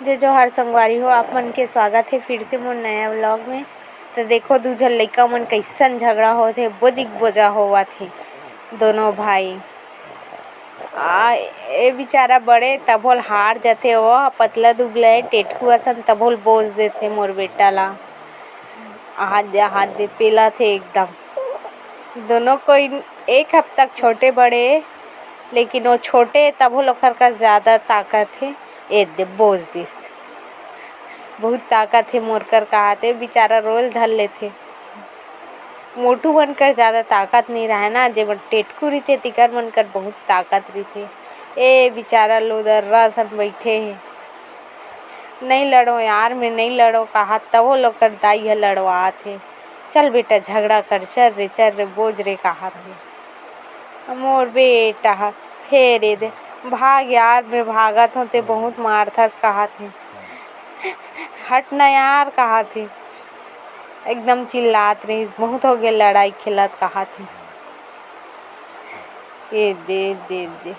जय जोहार संगवारी हो, आप मन के स्वागत है फिर से मोर नया व्लॉग में। तो देखो दू झन लइका मन कैसन झगड़ा होत हे, बोजिक बोजा होवत हे दोनों भाई। ए बेचारा बड़े तभोल हार जाथे, वो पतला दुबला है टेटकू असन तभोल बोझ देथे मोर बेटा ला। हाथ दे पेला थे एकदम। दोनों कोई एक हफ्ता तक छोटे बड़े, लेकिन वो छोटे तभोल ओकर का ज़्यादा ताकत है। ए दे बोझ दिस, बहुत ताकत है मोर कर कहते बेचारा रोल धर लेथे। मोटू बनकर ज़्यादा ताकत नहीं रहे ना, जे मन टेटकू रहीथे तिकर मन कर बहुत ताकत रहीथे। ए बेचारा लोदर्रा सन बैठे हे, नहीं लड़ो यार, मैं नहीं लड़ो कहा तब वो लोग कर दाई है लड़वात हे। चल बेटा झगड़ा कर, चल रे बोझ रे कहा थे मोर बेटा। फेर दे भाग यार, मैं भागत होते बहुत मारथस कहा थे। हट ना यार कहा थे, एकदम चिल्लात रही, बहुत हो गया लड़ाई खेलत कहा थे। ये दे दे दे